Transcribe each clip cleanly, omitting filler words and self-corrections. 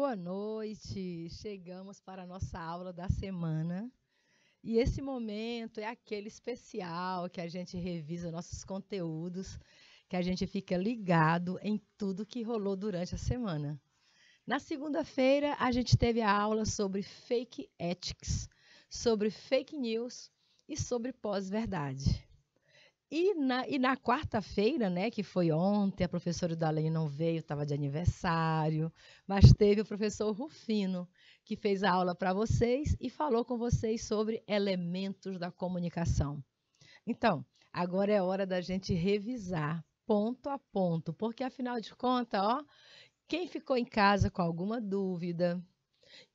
Boa noite! Chegamos para a nossa aula da semana e esse momento é aquele especial que a gente revisa nossos conteúdos, que a gente fica ligado em tudo que rolou durante a semana. Na segunda-feira, a gente teve a aula sobre fake ethics, sobre fake news e sobre pós-verdade. E na quarta-feira, né, que foi ontem, a professora Dalene não veio, estava de aniversário, mas teve o professor Rufino, que fez a aula para vocês e falou com vocês sobre elementos da comunicação. Então, agora é hora da gente revisar ponto a ponto, porque afinal de contas, ó, quem ficou em casa com alguma dúvida,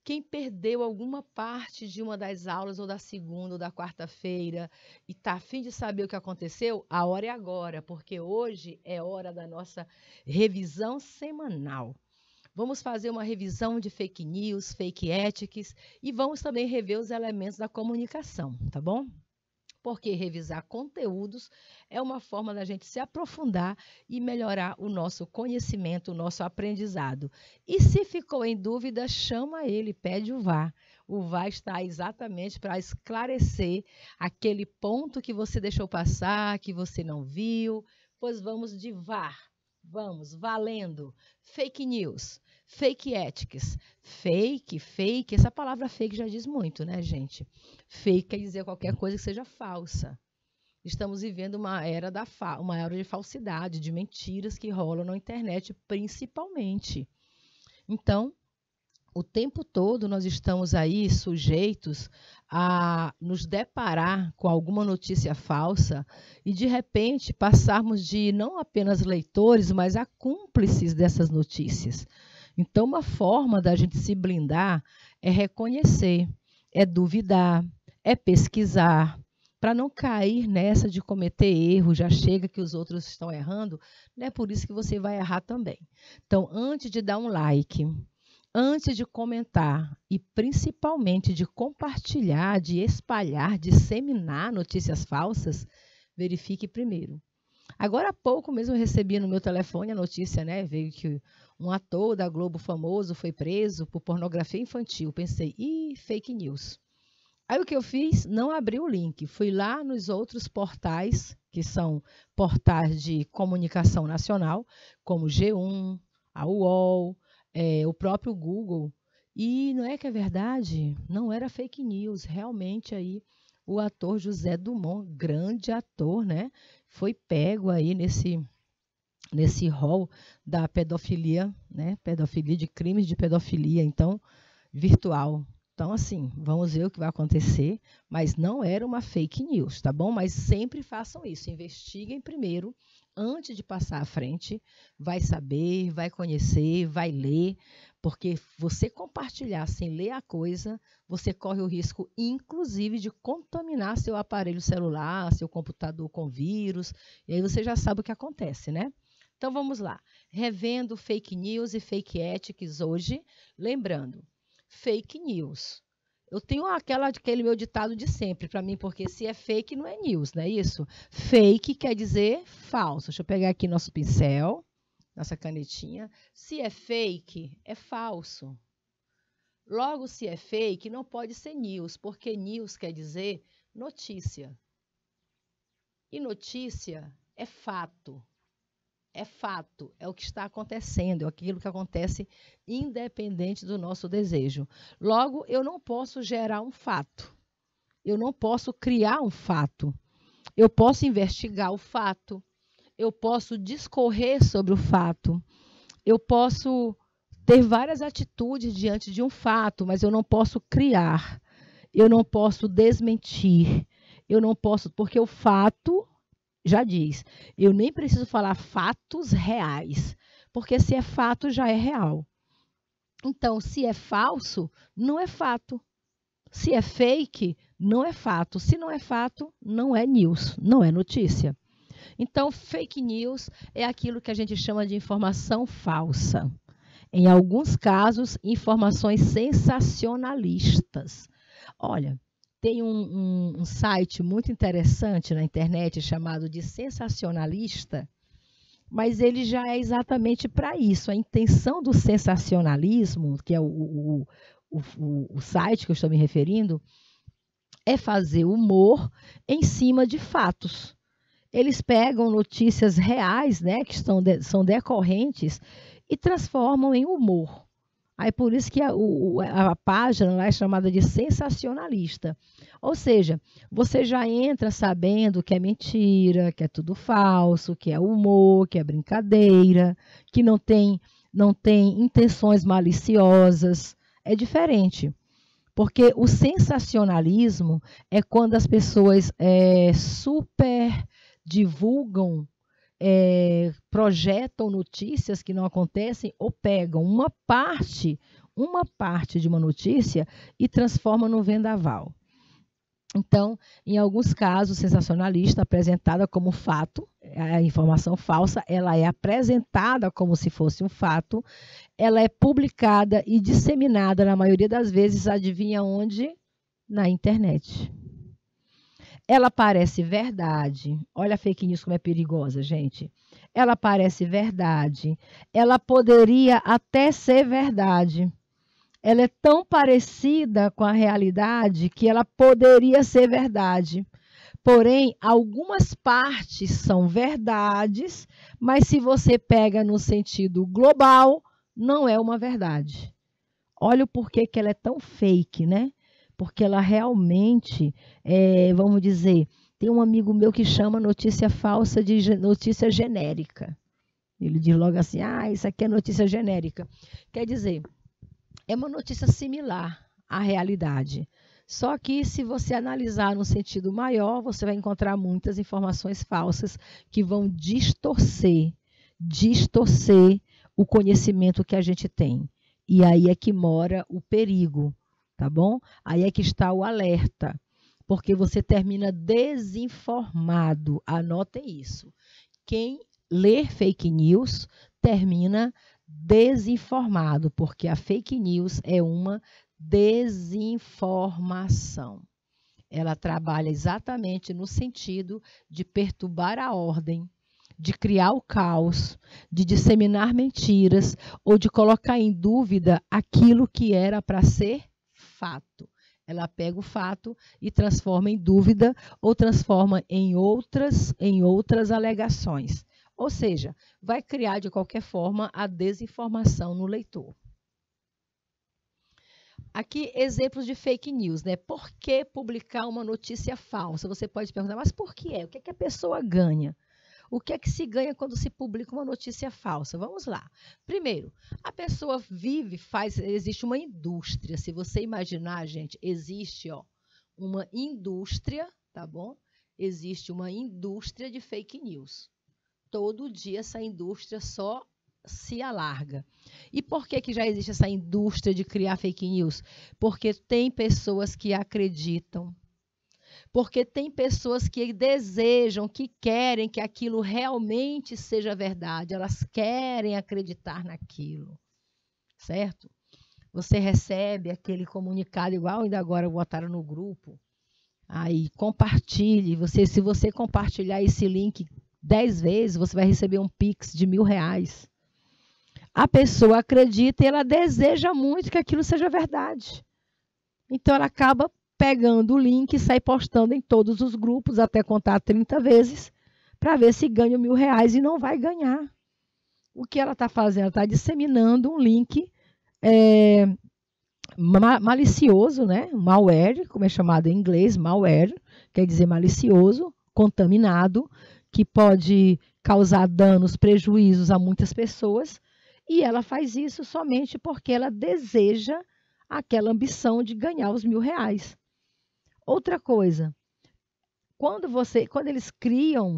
quem perdeu alguma parte de uma das aulas, ou da segunda, ou da quarta-feira, e está a fim de saber o que aconteceu, a hora é agora, porque hoje é hora da nossa revisão semanal. Vamos fazer uma revisão de fake news, fake ethics, e vamos também rever os elementos da comunicação, tá bom? Porque revisar conteúdos é uma forma da gente se aprofundar e melhorar o nosso conhecimento, o nosso aprendizado. E se ficou em dúvida, chama ele, pede o VAR. O VAR está exatamente para esclarecer aquele ponto que você deixou passar, que você não viu. Pois vamos de VAR. Vamos, valendo. Fake news, fake ethics. Fake, essa palavra fake já diz muito, né, gente? Fake quer dizer qualquer coisa que seja falsa. Estamos vivendo uma era de falsidade, de mentiras que rolam na internet, principalmente. Então, o tempo todo nós estamos aí sujeitos a nos deparar com alguma notícia falsa e, de repente, passarmos de não apenas leitores, mas a cúmplices dessas notícias. Então, uma forma da gente se blindar é reconhecer, é duvidar, é pesquisar, para não cair nessa de cometer erro, já chega que os outros estão errando, não é por isso que você vai errar também. Então, antes de dar um like, antes de comentar e principalmente de compartilhar, de espalhar, disseminar notícias falsas, verifique primeiro. Agora há pouco mesmo eu recebi no meu telefone a notícia, né? Veio que um ator da Globo famoso foi preso por pornografia infantil. Pensei, fake news. Aí o que eu fiz? Não abri o link. Fui lá nos outros portais, que são portais de comunicação nacional, como G1, a UOL, o próprio Google. E não é que é verdade? Não era fake news. Realmente aí o ator José Dumont, grande ator, né? Foi pego aí nesse rol da pedofilia, né? Pedofilia, de crimes de pedofilia, então, virtual. Então, assim, vamos ver o que vai acontecer, mas não era uma fake news, tá bom? Mas sempre façam isso, investiguem primeiro, antes de passar à frente, vai saber, vai conhecer, vai ler, porque você compartilhar sem ler a coisa, você corre o risco, inclusive, de contaminar seu aparelho celular, seu computador com vírus, e aí você já sabe o que acontece, né? Então, vamos lá. Revendo fake news e fake ethics hoje, lembrando, fake news. Eu tenho aquele meu ditado de sempre para mim, porque se é fake, não é news, não é isso? Fake quer dizer falso. Deixa eu pegar aqui nosso pincel, nossa canetinha. Se é fake, é falso. Logo, se é fake, não pode ser news, porque news quer dizer notícia. E notícia é fato. É fato, é o que está acontecendo, é aquilo que acontece independente do nosso desejo. Logo, eu não posso gerar um fato, eu não posso criar um fato, eu posso investigar o fato, eu posso discorrer sobre o fato, eu posso ter várias atitudes diante de um fato, mas eu não posso criar, eu não posso desmentir, eu não posso, porque o fato já diz, eu nem preciso falar fatos reais, porque se é fato, já é real. Então, se é falso, não é fato. Se é fake, não é fato. Se não é fato, não é news, não é notícia. Então, fake news é aquilo que a gente chama de informação falsa. Em alguns casos, informações sensacionalistas. Olha, tem um site muito interessante na internet chamado de Sensacionalista, mas ele já é exatamente para isso. A intenção do sensacionalismo, que é o site que eu estou me referindo, é fazer humor em cima de fatos. Eles pegam notícias reais, né, que são decorrentes, e transformam em humor. Aí por isso que a página lá é chamada de sensacionalista. Ou seja, você já entra sabendo que é mentira, que é tudo falso, que é humor, que é brincadeira, que não tem intenções maliciosas. É diferente. Porque o sensacionalismo é quando as pessoas super divulgam, projetam notícias que não acontecem ou pegam uma parte de uma notícia e transformam no vendaval. Então, em alguns casos, sensacionalista apresentada como fato, a informação falsa, ela é apresentada como se fosse um fato, ela é publicada e disseminada, na maioria das vezes, adivinha onde? Na internet. Ela parece verdade. Olha a fake news como é perigosa, gente. Ela parece verdade. Ela poderia até ser verdade. Ela é tão parecida com a realidade que ela poderia ser verdade. Porém, algumas partes são verdades, mas se você pega no sentido global, não é uma verdade. Olha o porquê que ela é tão fake, né? Porque ela realmente, vamos dizer, tem um amigo meu que chama notícia falsa de notícia genérica. Ele diz logo assim, isso aqui é notícia genérica. Quer dizer, é uma notícia similar à realidade. Só que se você analisar no sentido maior, você vai encontrar muitas informações falsas que vão distorcer o conhecimento que a gente tem. E aí é que mora o perigo, tá bom? Aí é que está o alerta, porque você termina desinformado. Anotem isso. Quem lê fake news termina desinformado, porque a fake news é uma desinformação. Ela trabalha exatamente no sentido de perturbar a ordem, de criar o caos, de disseminar mentiras ou de colocar em dúvida aquilo que era para ser fato. Ela pega o fato e transforma em dúvida ou transforma em outras alegações. Ou seja, vai criar de qualquer forma a desinformação no leitor. Aqui, exemplos de fake news, né? Por que publicar uma notícia falsa? Você pode perguntar, mas por que é? O que é que a pessoa ganha? O que é que se ganha quando se publica uma notícia falsa? Vamos lá. Primeiro, a pessoa existe uma indústria. Se você imaginar, gente, existe uma indústria, tá bom? Existe uma indústria de fake news. Todo dia essa indústria só se alarga. E por que já existe essa indústria de criar fake news? Porque tem pessoas que acreditam, porque tem pessoas que desejam, que querem que aquilo realmente seja verdade, elas querem acreditar naquilo, certo? Você recebe aquele comunicado, igual ainda agora botaram no grupo, aí compartilhe, se você compartilhar esse link 10 vezes, você vai receber um Pix de R$1.000. A pessoa acredita e ela deseja muito que aquilo seja verdade. Então, ela acaba pegando o link e sai postando em todos os grupos, até contar 30 vezes, para ver se ganha R$1.000 e não vai ganhar. O que ela está fazendo? Ela está disseminando um link malicioso, né? Malware, como é chamado em inglês, malware, quer dizer malicioso, contaminado, que pode causar danos, prejuízos a muitas pessoas, e ela faz isso somente porque ela deseja aquela ambição de ganhar os R$1.000. Outra coisa, quando eles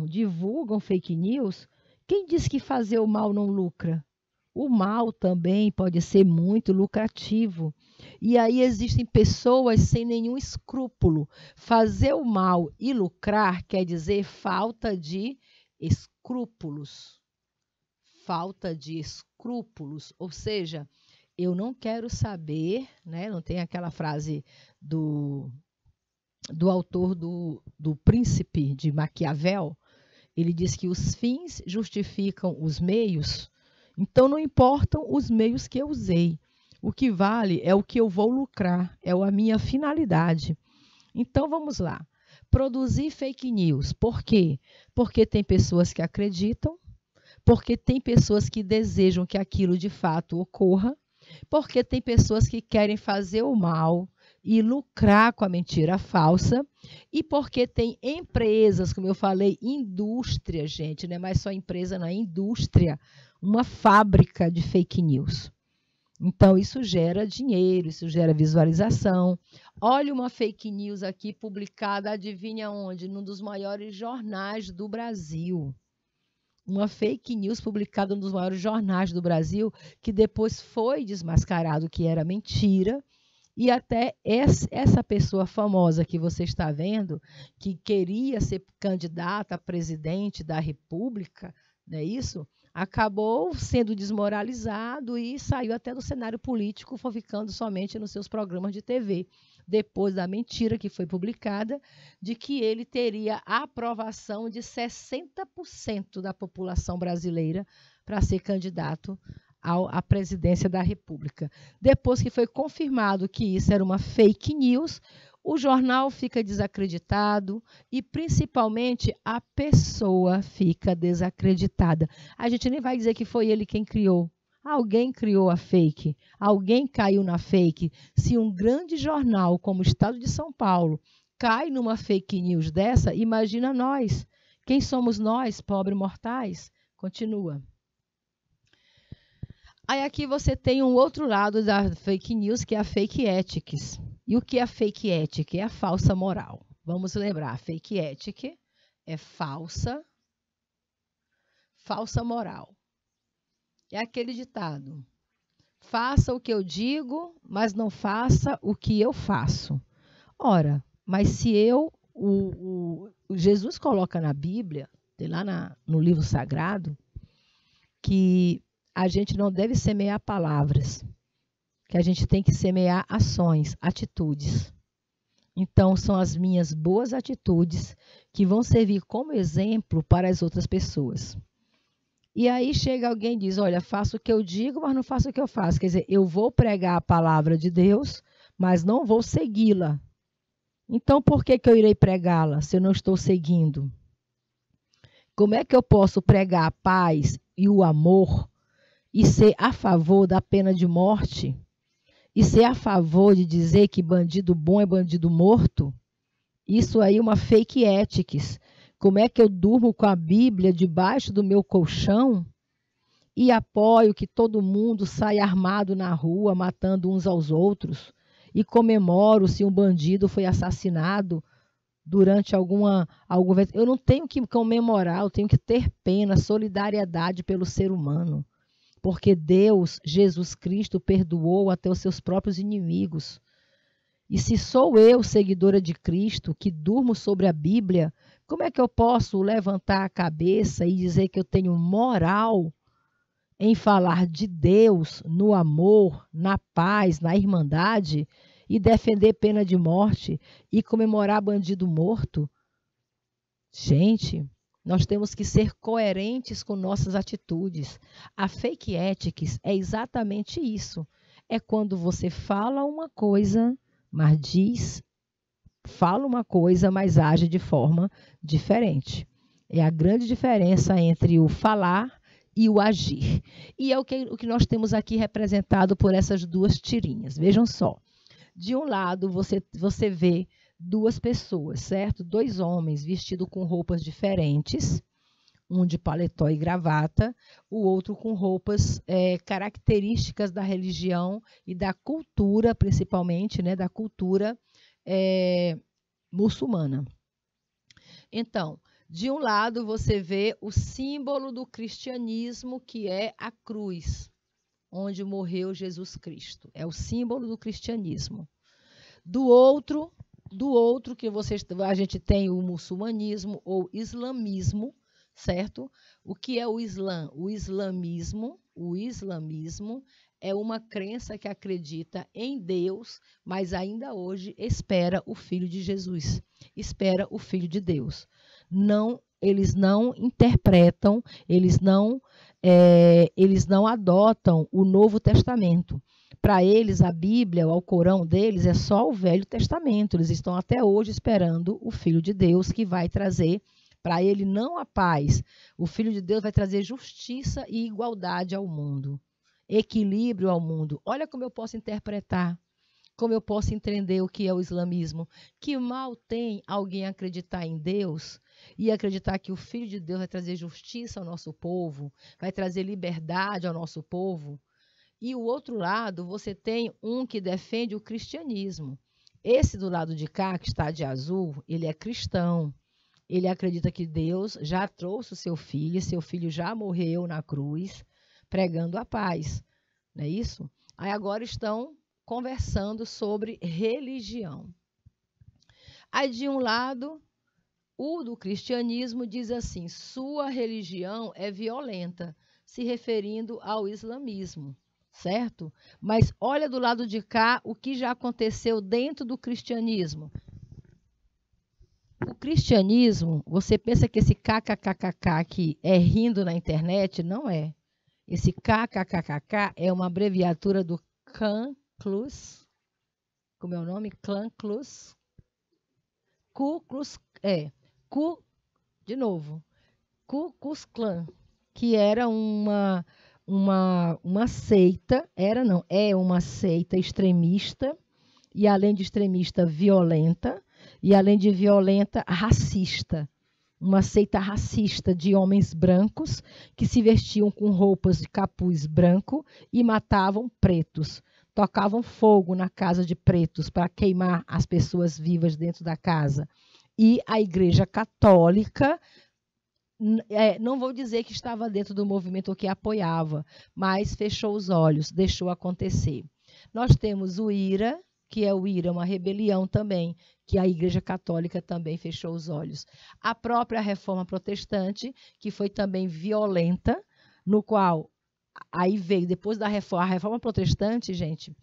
divulgam fake news, quem diz que fazer o mal não lucra? O mal também pode ser muito lucrativo. E aí existem pessoas sem nenhum escrúpulo. Fazer o mal e lucrar quer dizer falta de escrúpulos. Falta de escrúpulos, ou seja, eu não quero saber, né? Não tem aquela frase do autor do Príncipe de Maquiavel, Ele diz que os fins justificam os meios, então não importam os meios que eu usei. O que vale é o que eu vou lucrar, é a minha finalidade. Então vamos lá. Produzir fake news. Por quê? Porque tem pessoas que acreditam, porque tem pessoas que desejam que aquilo de fato ocorra, porque tem pessoas que querem fazer o mal e lucrar com a mentira falsa, e porque tem empresas, como eu falei, indústria, gente, não é mais só empresa, não é indústria, uma fábrica de fake news. Então, isso gera dinheiro, isso gera visualização. Olha uma fake news aqui publicada, adivinha onde? Num dos maiores jornais do Brasil. Uma fake news publicada num dos maiores jornais do Brasil, que depois foi desmascarado que era mentira. E até essa pessoa famosa que você está vendo, que queria ser candidata a presidente da República, não é isso? Acabou sendo desmoralizado e saiu até do cenário político, ficando somente nos seus programas de TV, depois da mentira que foi publicada, de que ele teria a aprovação de 60% da população brasileira para ser candidato à presidência da República. Depois que foi confirmado que isso era uma fake news, o jornal fica desacreditado e, principalmente, a pessoa fica desacreditada. A gente nem vai dizer que foi ele quem criou. Alguém criou a fake, alguém caiu na fake. Se um grande jornal como o Estado de São Paulo cai numa fake news dessa, imagina nós. Quem somos nós, pobres mortais? Continua. Aí aqui você tem um outro lado da fake news, que é a fake ethics. E o que é a fake ethics? É a falsa moral. Vamos lembrar, a fake ethics é falsa moral. É aquele ditado: faça o que eu digo, mas não faça o que eu faço. Ora, mas se Jesus coloca na Bíblia, tem lá no livro sagrado, que a gente não deve semear palavras, que a gente tem que semear ações, atitudes. Então, são as minhas boas atitudes que vão servir como exemplo para as outras pessoas. E aí chega alguém e diz, olha, faço o que eu digo, mas não faço o que eu faço. Quer dizer, eu vou pregar a palavra de Deus, mas não vou segui-la. Então, por que eu irei pregá-la se eu não estou seguindo? Como é que eu posso pregar a paz e o amor e ser a favor da pena de morte? E ser a favor de dizer que bandido bom é bandido morto? Isso aí é uma fake ethics. Como é que eu durmo com a Bíblia debaixo do meu colchão e apoio que todo mundo sai armado na rua, matando uns aos outros? E comemoro se um bandido foi assassinado durante algum... Eu não tenho que comemorar, eu tenho que ter pena, solidariedade pelo ser humano. Porque Deus, Jesus Cristo, perdoou até os seus próprios inimigos. E se sou eu, seguidora de Cristo, que durmo sobre a Bíblia, como é que eu posso levantar a cabeça e dizer que eu tenho moral em falar de Deus no amor, na paz, na irmandade e defender pena de morte e comemorar bandido morto? Gente, nós temos que ser coerentes com nossas atitudes. A fake ethics é exatamente isso. É quando você fala uma coisa, mas fala uma coisa, mas age de forma diferente. É a grande diferença entre o falar e o agir. E é o que nós temos aqui representado por essas duas tirinhas. Vejam só. De um lado, você vê duas pessoas, certo? Dois homens vestidos com roupas diferentes, um de paletó e gravata, o outro com roupas características da religião e da cultura, principalmente, né, da cultura muçulmana. Então, de um lado você vê o símbolo do cristianismo, que é a cruz, onde morreu Jesus Cristo. É o símbolo do cristianismo. Do outro que a gente tem o muçulmanismo ou islamismo, certo? O que é o Islã? O islamismo é uma crença que acredita em Deus, mas ainda hoje espera o Filho de Jesus, espera o Filho de Deus. eles não interpretam, eles não adotam o Novo Testamento. Para eles, a Bíblia, o Alcorão deles é só o Velho Testamento. Eles estão até hoje esperando o Filho de Deus, que vai trazer para ele não a paz. O Filho de Deus vai trazer justiça e igualdade ao mundo, equilíbrio ao mundo. Olha como eu posso interpretar, como eu posso entender o que é o islamismo. Que mal tem alguém acreditar em Deus e acreditar que o Filho de Deus vai trazer justiça ao nosso povo, vai trazer liberdade ao nosso povo. E o outro lado, você tem um que defende o cristianismo. Esse do lado de cá, que está de azul, ele é cristão. Ele acredita que Deus já trouxe o seu filho já morreu na cruz, pregando a paz. Não é isso? Aí agora estão conversando sobre religião. Aí de um lado, o do cristianismo diz assim: sua religião é violenta, se referindo ao islamismo, certo? Mas olha do lado de cá o que já aconteceu dentro do cristianismo. O cristianismo, você pensa que esse kkkk aqui é rindo na internet? Não é. Esse kkkk é uma abreviatura do Klan Klux. Como é o nome? Klan Klux. Ku Klux Klan, que era uma seita, é uma seita extremista, e além de extremista, violenta, e além de violenta, racista. Uma seita racista de homens brancos que se vestiam com roupas de capuz branco e matavam pretos. Tocavam fogo na casa de pretos para queimar as pessoas vivas dentro da casa. E a Igreja Católica, não vou dizer que estava dentro do movimento ou que apoiava, mas fechou os olhos, deixou acontecer. Nós temos o IRA, que é o IRA, uma rebelião também, que a Igreja Católica também fechou os olhos. A própria Reforma Protestante, que foi também violenta, no qual aí veio, depois da reforma, a Reforma Protestante, gente,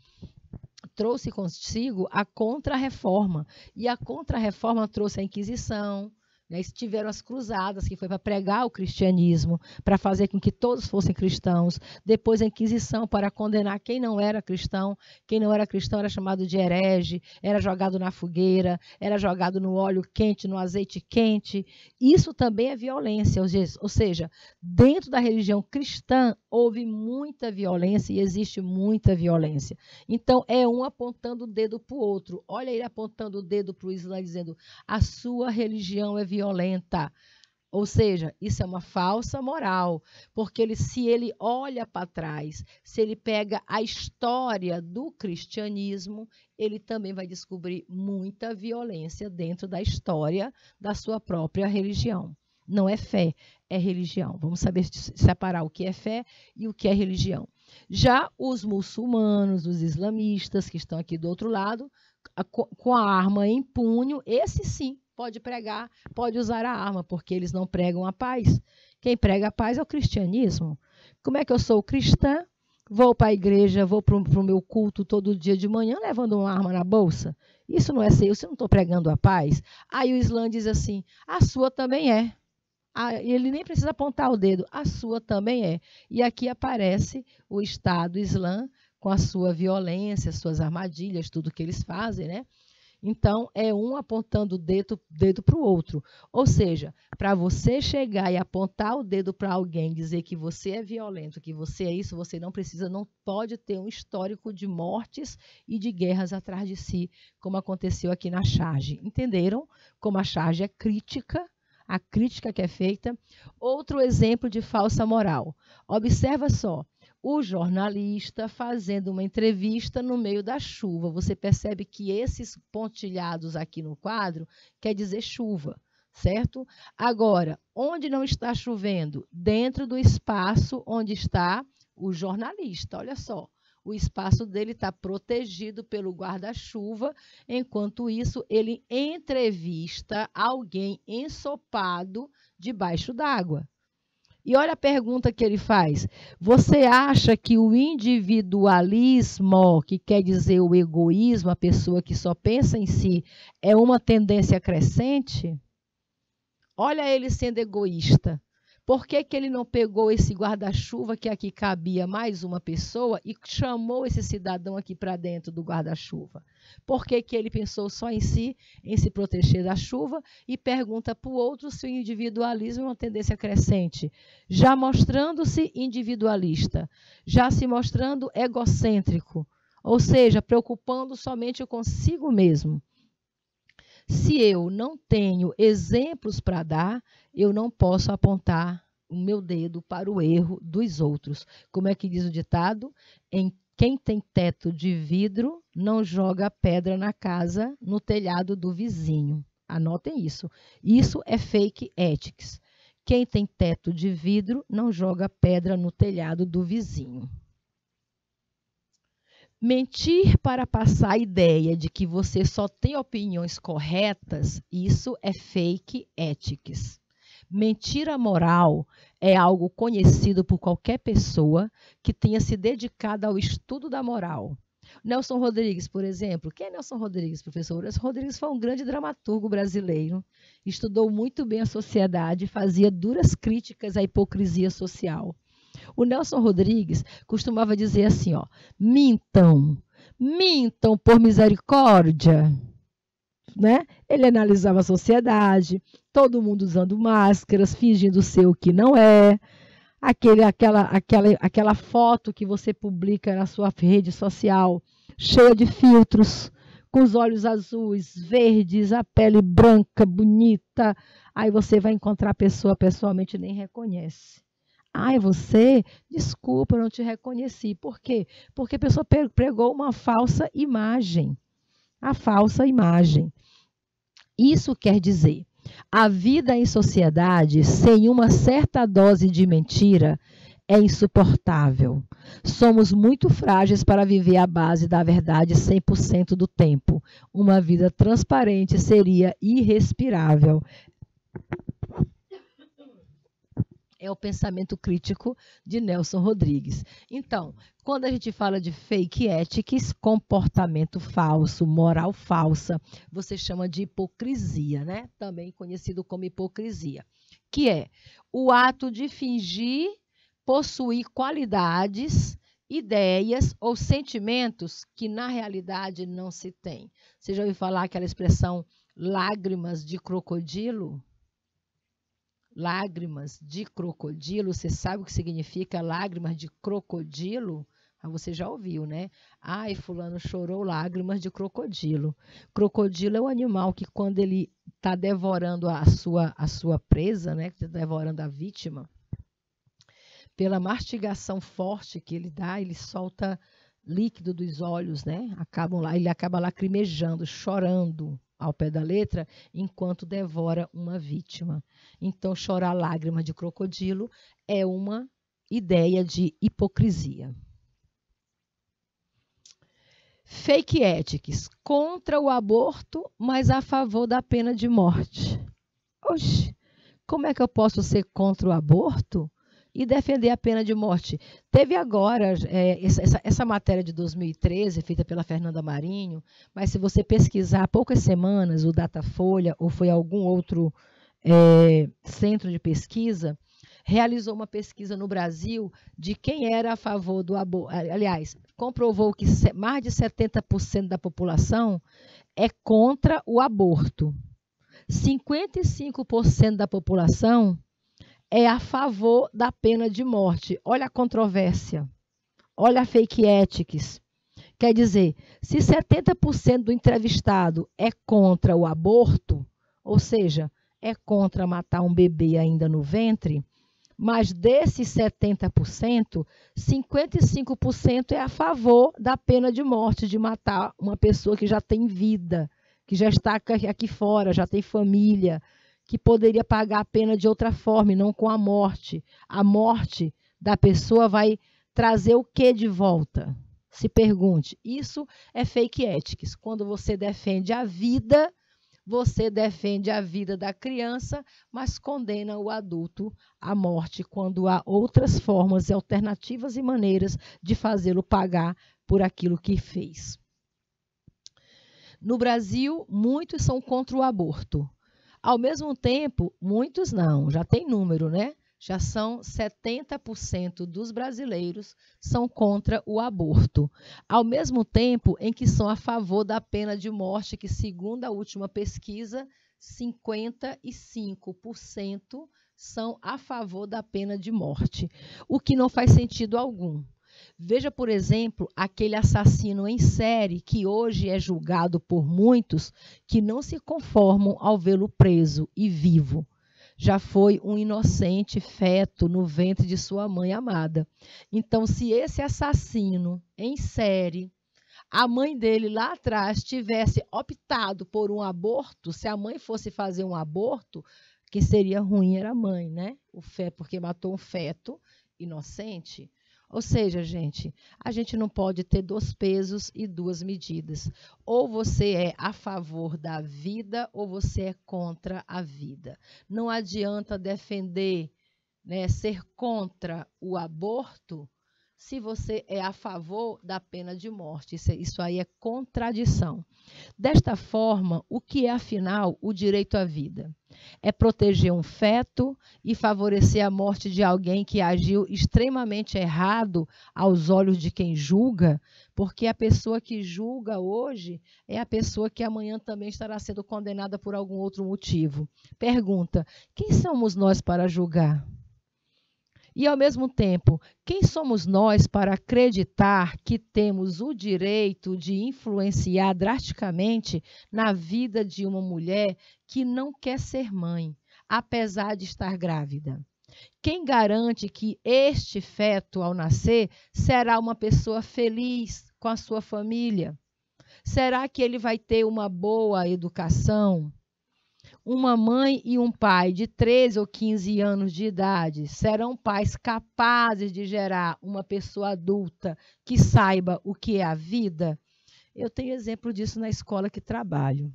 trouxe consigo a Contra-Reforma. E a Contra-Reforma trouxe a Inquisição, né? Tiveram as cruzadas, que foi para pregar o cristianismo, para fazer com que todos fossem cristãos. Depois a Inquisição para condenar quem não era cristão. Quem não era cristão era chamado de herege, era jogado na fogueira, era jogado no óleo quente, no azeite quente. Isso também é violência. Ou seja, dentro da religião cristã houve muita violência e existe muita violência. Então é um apontando o dedo para o outro. Olha ele apontando o dedo para o Islã dizendo: a sua religião é violenta. Ou seja, isso é uma falsa moral, porque se ele olha para trás, se ele pega a história do cristianismo, ele também vai descobrir muita violência dentro da história da sua própria religião. Não é fé, é religião. Vamos saber separar o que é fé e o que é religião. Já os muçulmanos, os islamistas, que estão aqui do outro lado, com a arma em punho, esse sim pode pregar, pode usar a arma, porque eles não pregam a paz. Quem prega a paz é o cristianismo. Como é que eu sou cristã? Vou para a igreja, vou para o meu culto todo dia de manhã, levando uma arma na bolsa? Isso não é ser, eu não estou pregando a paz. Aí o Islã diz assim: a sua também é. Ele nem precisa apontar o dedo, a sua também é. E aqui aparece o Estado Islã com a sua violência, suas armadilhas, tudo que eles fazem, né? Então, é um apontando o dedo para o outro. Ou seja, para você chegar e apontar o dedo para alguém, dizer que você é violento, que você é isso, você não pode ter um histórico de mortes e de guerras atrás de si, como aconteceu aqui na charge. Entenderam como a charge é crítica? A crítica que é feita. Outro exemplo de falsa moral. Observa só. O jornalista fazendo uma entrevista no meio da chuva. Você percebe que esses pontilhados aqui no quadro quer dizer chuva, certo? Agora, onde não está chovendo? Dentro do espaço onde está o jornalista. Olha só, o espaço dele está protegido pelo guarda-chuva, enquanto isso ele entrevista alguém ensopado debaixo d'água. E olha a pergunta que ele faz. Você acha que o individualismo, que quer dizer o egoísmo, a pessoa que só pensa em si, é uma tendência crescente? Olha ele sendo egoísta. Por que que ele não pegou esse guarda-chuva que aqui cabia mais uma pessoa e chamou esse cidadão aqui para dentro do guarda-chuva? Por que que ele pensou só em si, em se proteger da chuva e pergunta para o outro se o individualismo é uma tendência crescente, já mostrando-se individualista, já se mostrando egocêntrico, ou seja, preocupando somente consigo mesmo. Se eu não tenho exemplos para dar, eu não posso apontar o meu dedo para o erro dos outros. Como é que diz o ditado? Quem tem teto de vidro não joga pedra na casa, no telhado do vizinho. Anotem isso. Isso é fake ethics. Quem tem teto de vidro não joga pedra no telhado do vizinho. Mentir para passar a ideia de que você só tem opiniões corretas, isso é fake ethics. Mentira moral é algo conhecido por qualquer pessoa que tenha se dedicado ao estudo da moral. Nelson Rodrigues, por exemplo. Quem é Nelson Rodrigues, professor? Nelson Rodrigues foi um grande dramaturgo brasileiro, estudou muito bem a sociedade, fazia duras críticas à hipocrisia social. O Nelson Rodrigues costumava dizer assim, ó, mintam por misericórdia. Né? Ele analisava a sociedade, todo mundo usando máscaras, fingindo ser o que não é, aquela foto que você publica na sua rede social, cheia de filtros, com os olhos azuis, verdes, a pele branca, bonita, aí você vai encontrar a pessoa pessoalmente e nem reconhece. Ah, é você? Desculpa, eu não te reconheci. Por quê? Porque a pessoa pregou uma falsa imagem. A falsa imagem. Isso quer dizer, a vida em sociedade sem uma certa dose de mentira é insuportável. Somos muito frágeis para viver à base da verdade 100% do tempo. Uma vida transparente seria irrespirável. É o pensamento crítico de Nelson Rodrigues. Então, quando a gente fala de fake ethics, comportamento falso, moral falsa, você chama de hipocrisia, né? Também conhecido como hipocrisia, que é o ato de fingir possuir qualidades, ideias ou sentimentos que na realidade não se tem. Você já ouviu falar aquela expressão lágrimas de crocodilo? Lágrimas de crocodilo, você sabe o que significa lágrimas de crocodilo? Ah, você já ouviu, né? Ai, fulano chorou lágrimas de crocodilo. Crocodilo é o animal que quando ele está devorando a sua presa, né? Está devorando a vítima, pela mastigação forte que ele dá, ele solta líquido dos olhos, né? Ele acaba lacrimejando, chorando, ao pé da letra, enquanto devora uma vítima. Então, chorar lágrimas de crocodilo é uma ideia de hipocrisia. Fake ethics, contra o aborto, mas a favor da pena de morte. Oxe, como é que eu posso ser contra o aborto e defender a pena de morte? Teve agora essa matéria de 2013, feita pela Fernanda Marinho, mas se você pesquisar há poucas semanas, o Datafolha, ou foi algum outro centro de pesquisa, realizou uma pesquisa no Brasil de quem era a favor do aborto. Aliás, comprovou que mais de 70% da população é contra o aborto. 55% da população é a favor da pena de morte. Olha a controvérsia. Olha a fake ethics. Quer dizer, se 70% do entrevistado é contra o aborto, ou seja, é contra matar um bebê ainda no ventre, mas desses 70%, 55% é a favor da pena de morte, de matar uma pessoa que já tem vida, que já está aqui fora, já tem família, que poderia pagar a pena de outra forma e não com a morte. A morte da pessoa vai trazer o que de volta? Se pergunte. Isso é fake ethics. Quando você defende a vida, você defende a vida da criança, mas condena o adulto à morte quando há outras formas, alternativas e maneiras de fazê-lo pagar por aquilo que fez. No Brasil, muitos são contra o aborto. Ao mesmo tempo, muitos não, já tem número, né? Já são 70% dos brasileiros são contra o aborto. Ao mesmo tempo em que são a favor da pena de morte, que segundo a última pesquisa, 55% são a favor da pena de morte, o que não faz sentido algum. Veja, por exemplo, aquele assassino em série que hoje é julgado por muitos que não se conformam ao vê-lo preso e vivo. Já foi um inocente feto no ventre de sua mãe amada. Então, se esse assassino em série, a mãe dele lá atrás tivesse optado por um aborto, se a mãe fosse fazer um aborto, quem seria ruim era a mãe, né? O feto, porque matou um feto inocente. Ou seja, gente, a gente não pode ter dois pesos e duas medidas. Ou você é a favor da vida ou você é contra a vida. Não adianta defender, né, ser contra o aborto se você é a favor da pena de morte. Isso aí é contradição. Desta forma, o que é, afinal, o direito à vida? É proteger um feto e favorecer a morte de alguém que agiu extremamente errado aos olhos de quem julga, porque a pessoa que julga hoje é a pessoa que amanhã também estará sendo condenada por algum outro motivo. Pergunta: quem somos nós para julgar? E, ao mesmo tempo, quem somos nós para acreditar que temos o direito de influenciar drasticamente na vida de uma mulher que não quer ser mãe, apesar de estar grávida? Quem garante que este feto, ao nascer, será uma pessoa feliz com a sua família? Será que ele vai ter uma boa educação? Uma mãe e um pai de 13 ou 15 anos de idade serão pais capazes de gerar uma pessoa adulta que saiba o que é a vida? Eu tenho exemplo disso na escola que trabalho.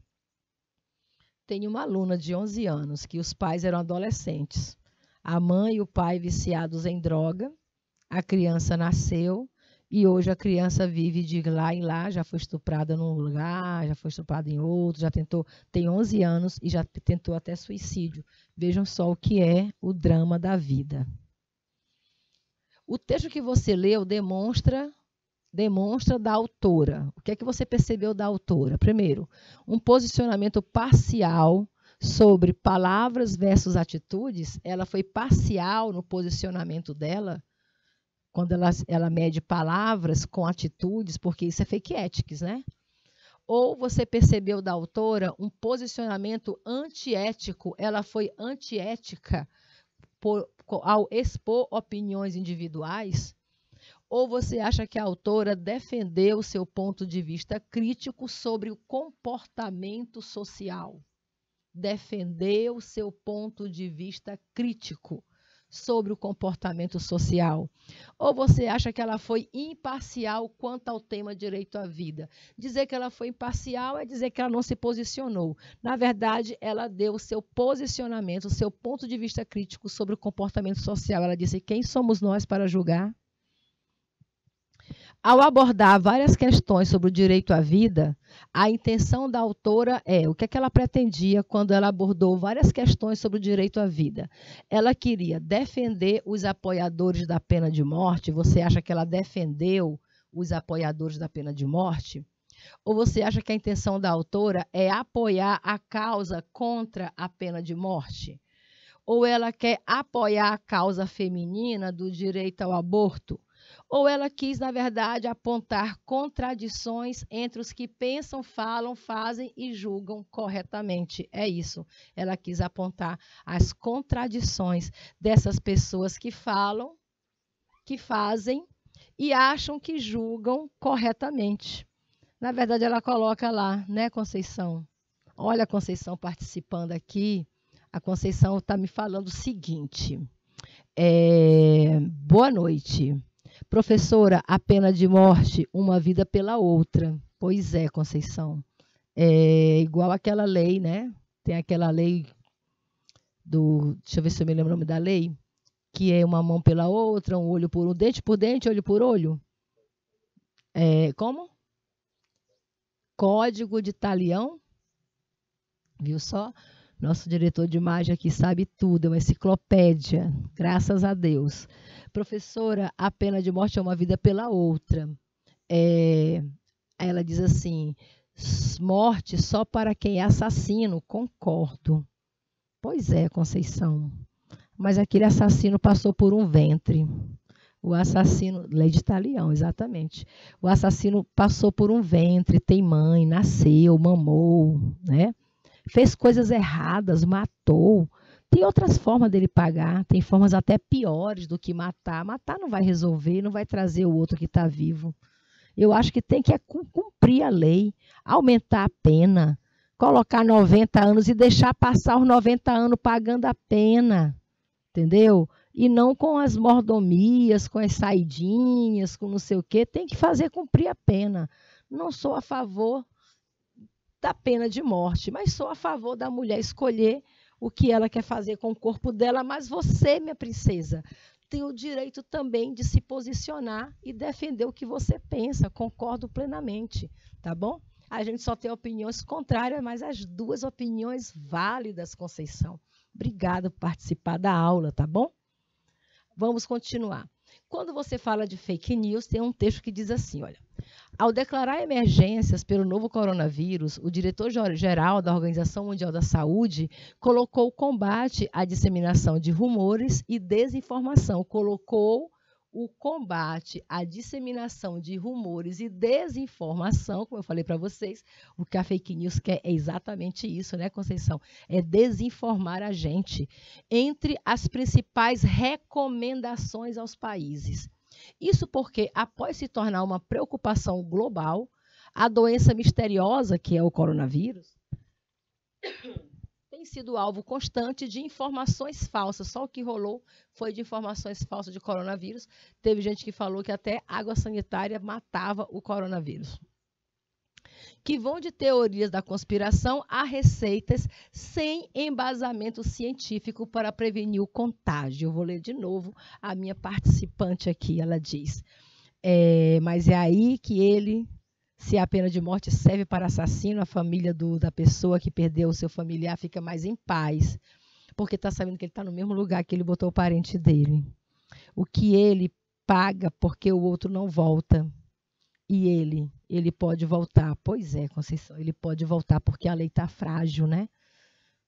Tenho uma aluna de 11 anos que os pais eram adolescentes. A mãe e o pai viciados em droga. A criança nasceu. E hoje a criança vive de lá em lá, já foi estuprada num lugar, já foi estuprada em outro, já tentou, tem 11 anos e já tentou até suicídio. Vejam só o que é o drama da vida. O texto que você leu demonstra da autora. O que é que você percebeu da autora? Primeiro, um posicionamento parcial sobre palavras versus atitudes. Ela foi parcial no posicionamento dela, quando ela mede palavras com atitudes, porque isso é fake ethics, né? Ou você percebeu da autora um posicionamento antiético, ela foi antiética ao expor opiniões individuais? Ou você acha que a autora defendeu o seu ponto de vista crítico sobre o comportamento social? Defendeu o seu ponto de vista crítico sobre o comportamento social? Ou você acha que ela foi imparcial quanto ao tema direito à vida? Dizer que ela foi imparcial é dizer que ela não se posicionou. Na verdade, ela deu o seu posicionamento, o seu ponto de vista crítico sobre o comportamento social. Ela disse: quem somos nós para julgar? Ao abordar várias questões sobre o direito à vida, a intenção da autora o que é que ela pretendia quando ela abordou várias questões sobre o direito à vida? Ela queria defender os apoiadores da pena de morte. Você acha que ela defendeu os apoiadores da pena de morte? Ou você acha que a intenção da autora é apoiar a causa contra a pena de morte? Ou ela quer apoiar a causa feminina do direito ao aborto? Ou ela quis, na verdade, apontar contradições entre os que pensam, falam, fazem e julgam corretamente? É isso. Ela quis apontar as contradições dessas pessoas que falam, que fazem e acham que julgam corretamente. Na verdade, ela coloca lá, né, Conceição? Olha a Conceição participando aqui. A Conceição está me falando o seguinte. Boa noite. Professora, a pena de morte, uma vida pela outra. Pois é, Conceição. É igual aquela lei, né? Tem aquela lei deixa eu ver se eu me lembro o nome da lei, que é uma mão pela outra, um olho por um, dente por dente, olho por olho. Como? Código de Talião. Viu só? Nosso diretor de imagem aqui sabe tudo, é uma enciclopédia, graças a Deus. Professora, a pena de morte é uma vida pela outra. Ela diz assim, morte só para quem é assassino, concordo. Pois é, Conceição, mas aquele assassino passou por um ventre. O assassino, lei de Talião, exatamente. O assassino passou por um ventre, tem mãe, nasceu, mamou, né? Fez coisas erradas, matou. Tem outras formas dele pagar, tem formas até piores do que matar. Matar não vai resolver, não vai trazer o outro que está vivo. Eu acho que tem que cumprir a lei, aumentar a pena, colocar 90 anos e deixar passar os 90 anos pagando a pena, entendeu? E não com as mordomias, com as saidinhas, com não sei o quê. Tem que fazer cumprir a pena. Não sou a favor da pena de morte, mas sou a favor da mulher escolher o que ela quer fazer com o corpo dela. Mas você, minha princesa, tem o direito também de se posicionar e defender o que você pensa. Concordo plenamente, tá bom? A gente só tem opiniões contrárias, mas as duas opiniões válidas, Conceição. Obrigada por participar da aula, tá bom? Vamos continuar. Quando você fala de fake news, tem um texto que diz assim, olha, ao declarar emergências pelo novo coronavírus, o diretor-geral da Organização Mundial da Saúde colocou o combate à disseminação de rumores e desinformação, colocou o combate à disseminação de rumores e desinformação, como eu falei para vocês, o que a fake news quer é exatamente isso, né, Conceição? É desinformar a gente entre as principais recomendações aos países. Isso porque, após se tornar uma preocupação global, a doença misteriosa, que é o coronavírus, tem sido alvo constante de informações falsas. Só o que rolou foi de informações falsas de coronavírus. Teve gente que falou que até água sanitária matava o coronavírus. Que vão de teorias da conspiração a receitas sem embasamento científico para prevenir o contágio. Eu vou ler de novo a minha participante aqui, ela diz. Mas é aí que ele, se a pena de morte serve para assassino, a família da pessoa que perdeu o seu familiar fica mais em paz, porque está sabendo que ele está no mesmo lugar que ele botou o parente dele. O que ele paga porque o outro não volta. E ele pode voltar. Pois é, Conceição, ele pode voltar porque a lei está frágil, né?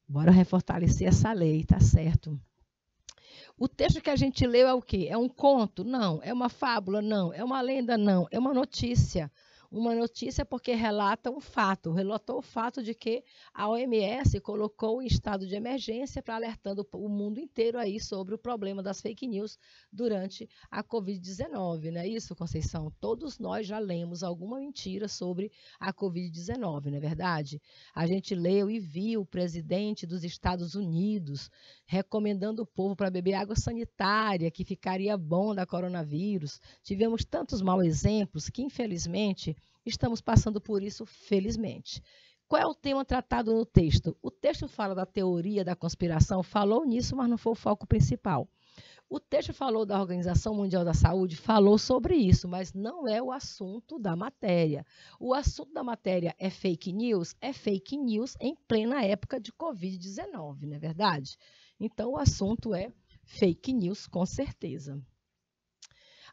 Bora refortalecer essa lei, tá certo. O texto que a gente leu é o quê? É um conto? Não. É uma fábula? Não. É uma lenda? Não. É uma notícia. Uma notícia porque relata um fato. Relatou o fato de que a OMS colocou em estado de emergência para alertando o mundo inteiro aí sobre o problema das fake news durante a Covid-19, não é isso, Conceição? Todos nós já lemos alguma mentira sobre a Covid-19, não é verdade? A gente leu e viu o presidente dos Estados Unidos recomendando o povo para beber água sanitária, que ficaria bom da coronavírus. Tivemos tantos maus exemplos que, infelizmente, estamos passando por isso, felizmente. Qual é o tema tratado no texto? O texto fala da teoria da conspiração, falou nisso, mas não foi o foco principal. O texto falou da Organização Mundial da Saúde, falou sobre isso, mas não é o assunto da matéria. O assunto da matéria é fake news em plena época de Covid-19, não é verdade? Então, o assunto é fake news, com certeza.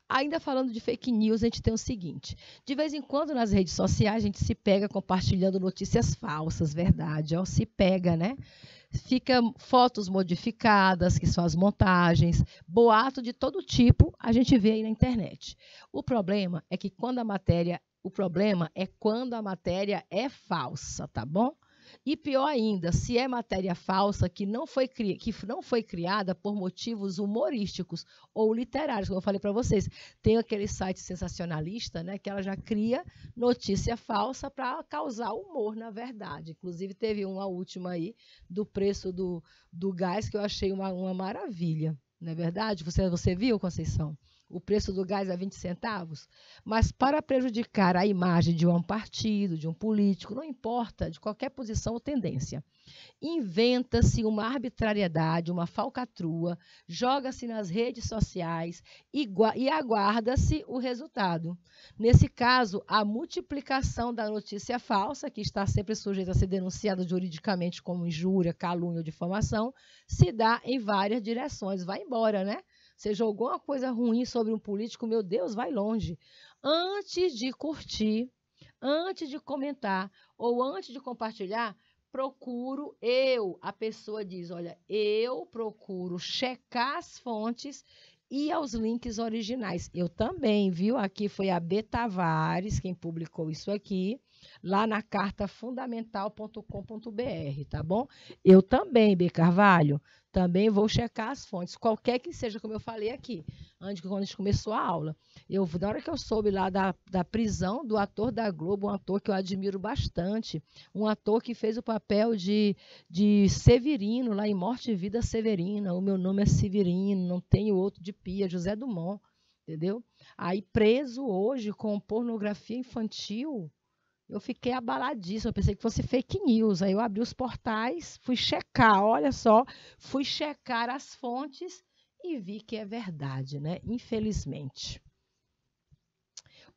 Ainda falando de fake news, a gente tem o seguinte, de vez em quando nas redes sociais a gente se pega compartilhando notícias falsas, verdade, ó, se pega, né? Fica fotos modificadas, que são as montagens, boato de todo tipo, a gente vê aí na internet. O problema é quando a matéria é falsa, tá bom? E pior ainda, se é matéria falsa que não foi criada por motivos humorísticos ou literários, como eu falei para vocês. Tem aquele site sensacionalista, né, que ela já cria notícia falsa para causar humor, na verdade. Inclusive, teve uma última aí do preço do gás que eu achei uma maravilha, não é verdade? Você viu, Conceição? o preço do gás a 20 centavos, mas para prejudicar a imagem de um partido, de um político, não importa, de qualquer posição ou tendência. Inventa-se uma arbitrariedade, uma falcatrua, joga-se nas redes sociais e aguarda-se o resultado. Nesse caso, a multiplicação da notícia falsa, que está sempre sujeita a ser denunciada juridicamente como injúria, calúnia ou difamação, se dá em várias direções. Vai embora, né? Você jogou uma coisa ruim sobre um político, meu Deus, vai longe. Antes de curtir, antes de comentar ou antes de compartilhar, a pessoa diz, olha, eu procuro checar as fontes e aos links originais. Eu também, viu? Aqui foi a B. Tavares quem publicou isso aqui, lá na cartafundamental.com.br, tá bom? Eu também, B. Carvalho, também vou checar as fontes, qualquer que seja, como eu falei aqui, quando a gente começou a aula. Na hora que eu soube lá da prisão do ator da Globo, um ator que eu admiro bastante, um ator que fez o papel de Severino, lá em Morte e Vida Severina, o meu nome é Severino, não tenho outro de pia, José Dumont, entendeu? Aí preso hoje com pornografia infantil, eu fiquei abaladíssima, eu pensei que fosse fake news. Aí eu abri os portais, fui checar, olha só, fui checar as fontes e vi que é verdade, né? Infelizmente.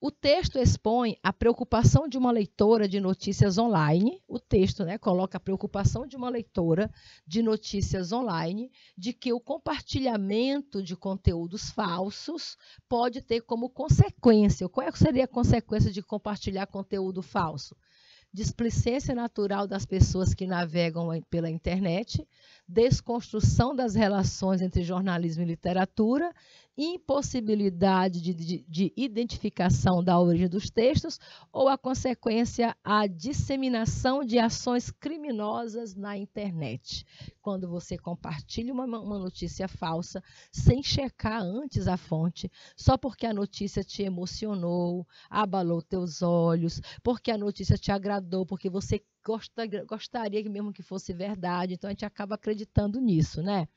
O texto expõe a preocupação de uma leitora de notícias online, o texto, né, coloca a preocupação de uma leitora de notícias online, de que o compartilhamento de conteúdos falsos pode ter como consequência, qual seria a consequência de compartilhar conteúdo falso? Displicência natural das pessoas que navegam pela internet, desconstrução das relações entre jornalismo e literatura, impossibilidade de identificação da origem dos textos ou a consequência, a disseminação de ações criminosas na internet. Quando você compartilha uma notícia falsa sem checar antes a fonte, só porque a notícia te emocionou, abalou teus olhos, porque a notícia te agradou, porque você gostaria que mesmo que fosse verdade, então a gente acaba acreditando nisso, né?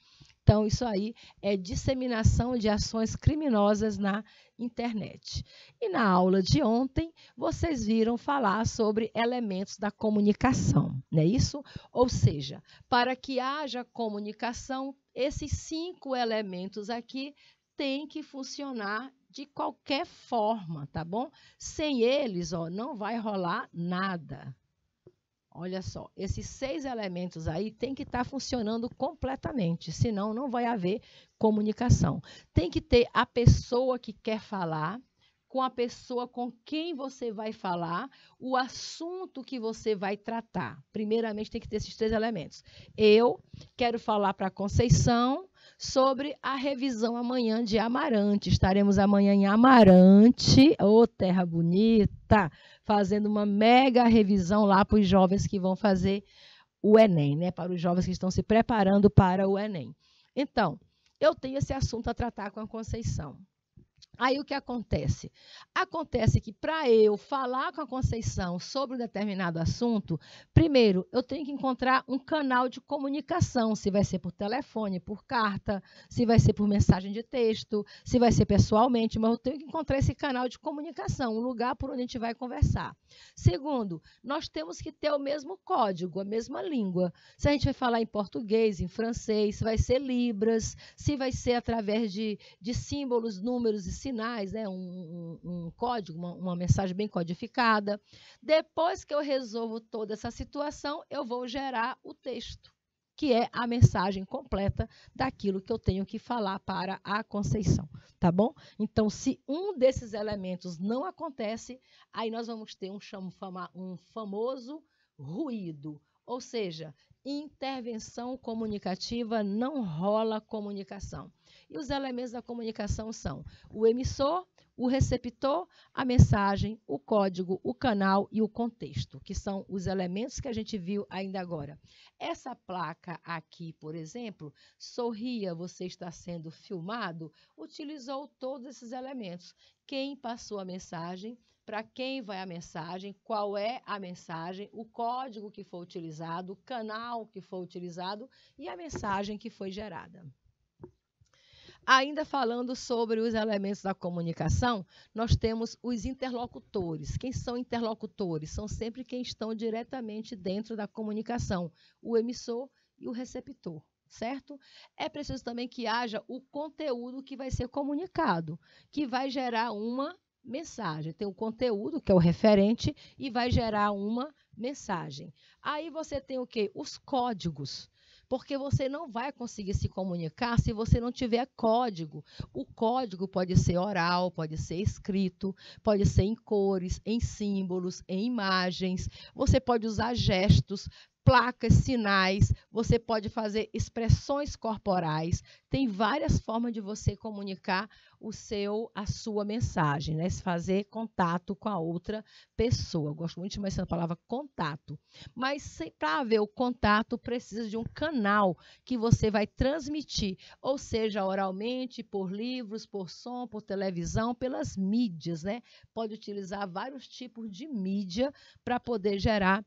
Então, isso aí é disseminação de ações criminosas na internet. E na aula de ontem, vocês viram falar sobre elementos da comunicação, não é isso? Ou seja, para que haja comunicação, esses 5 elementos aqui têm que funcionar de qualquer forma, tá bom? Sem eles, ó, não vai rolar nada. Olha só, esses 6 elementos aí tem que estar funcionando completamente, senão não vai haver comunicação. Tem que ter a pessoa que quer falar, com a pessoa com quem você vai falar, o assunto que você vai tratar. Primeiramente, tem que ter esses 3 elementos. Eu quero falar para a Conceição sobre a revisão amanhã de Amarante. Estaremos amanhã em Amarante, ô terra bonita, fazendo uma mega revisão lá para os jovens que vão fazer o Enem, né? Para os jovens que estão se preparando para o Enem. Então, eu tenho esse assunto a tratar com a Conceição. Aí o que acontece? Acontece que para eu falar com a Conceição sobre um determinado assunto, primeiro eu tenho que encontrar um canal de comunicação, se vai ser por telefone, por carta, se vai ser por mensagem de texto, se vai ser pessoalmente, mas eu tenho que encontrar esse canal de comunicação, um lugar por onde a gente vai conversar. Segundo, nós temos que ter o mesmo código, a mesma língua. Se a gente vai falar em português, em francês, se vai ser Libras, se vai ser através de símbolos, números e sinais, né? um código, uma mensagem bem codificada. Depois que eu resolvo toda essa situação, eu vou gerar o texto, que é a mensagem completa daquilo que eu tenho que falar para a Conceição, tá bom? Então, se um desses elementos não acontece, aí nós vamos ter um famoso ruído, ou seja, intervenção comunicativa, não rola comunicação. E os elementos da comunicação são o emissor, o receptor, a mensagem, o código, o canal e o contexto, que são os elementos que a gente viu ainda agora. Essa placa aqui, por exemplo, sorria, você está sendo filmado, utilizou todos esses elementos. Quem passou a mensagem, para quem vai a mensagem, qual é a mensagem, o código que foi utilizado, o canal que foi utilizado e a mensagem que foi gerada. Ainda falando sobre os elementos da comunicação, nós temos os interlocutores. Quem são interlocutores? São sempre quem estão diretamente dentro da comunicação, o emissor e o receptor, certo? É preciso também que haja o conteúdo que vai ser comunicado, que vai gerar uma mensagem. Tem o conteúdo, que é o referente, e vai gerar uma mensagem. Aí você tem o quê? Os códigos. Porque você não vai conseguir se comunicar se você não tiver código. O código pode ser oral, pode ser escrito, pode ser em cores, em símbolos, em imagens. Você pode usar gestos, placas, sinais, você pode fazer expressões corporais. Tem várias formas de você comunicar a sua mensagem, né? Fazer contato com a outra pessoa. Eu gosto muito de chamar essa palavra contato. Mas para haver o contato, precisa de um canal que você vai transmitir, ou seja, oralmente, por livros, por som, por televisão, pelas mídias, né? Pode utilizar vários tipos de mídia para poder gerar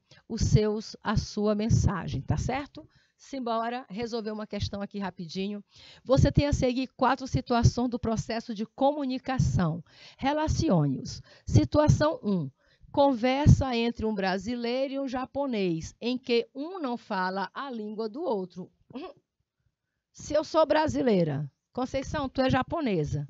a sua mensagem, tá certo? Simbora resolver uma questão aqui rapidinho. Você tem a seguir 4 situações do processo de comunicação. Relacione-os. Situação 1. Conversa entre um brasileiro e um japonês, em que um não fala a língua do outro. Se eu sou brasileira, Conceição, tu é japonesa.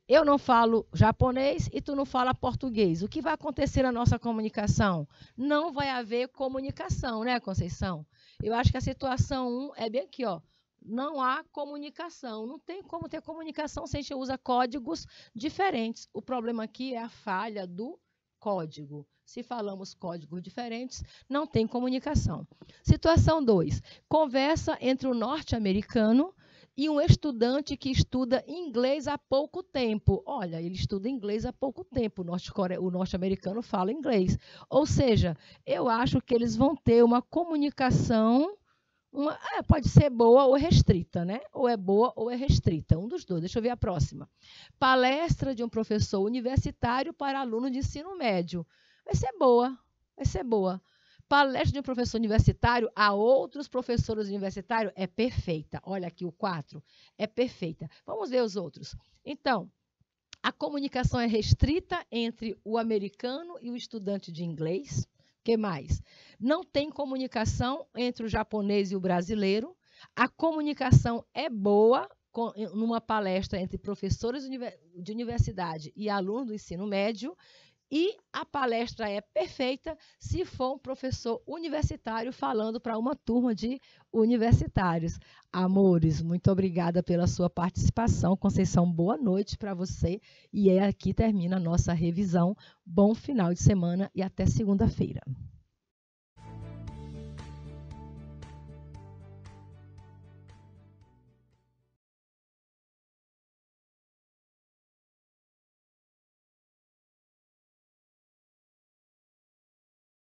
Eu não falo japonês e tu não fala português. O que vai acontecer na nossa comunicação? Não vai haver comunicação, né, Conceição? Eu acho que a situação 1 é bem aqui, ó. Não há comunicação. Não tem como ter comunicação se a gente usa códigos diferentes. O problema aqui é a falha do código. Se falamos códigos diferentes, não tem comunicação. Situação 2. Conversa entre o norte-americano e um estudante que estuda inglês há pouco tempo. Olha, ele estuda inglês há pouco tempo. O norte-americano fala inglês. Ou seja, eu acho que eles vão ter uma comunicação, pode ser boa ou restrita, né? Ou é boa ou é restrita. Um dos dois. Deixa eu ver a próxima. Palestra de um professor universitário para aluno de ensino médio. Vai ser boa. Vai ser boa. Palestra de um professor universitário a outros professores universitários é perfeita. Olha aqui o 4, é perfeita. Vamos ver os outros. Então, a comunicação é restrita entre o americano e o estudante de inglês. O que mais? Não tem comunicação entre o japonês e o brasileiro. A comunicação é boa numa palestra entre professores de universidade e alunos do ensino médio. E a palestra é perfeita se for um professor universitário falando para uma turma de universitários. Amores, muito obrigada pela sua participação. Conceição, boa noite para você. E aqui termina a nossa revisão. Bom final de semana e até segunda-feira.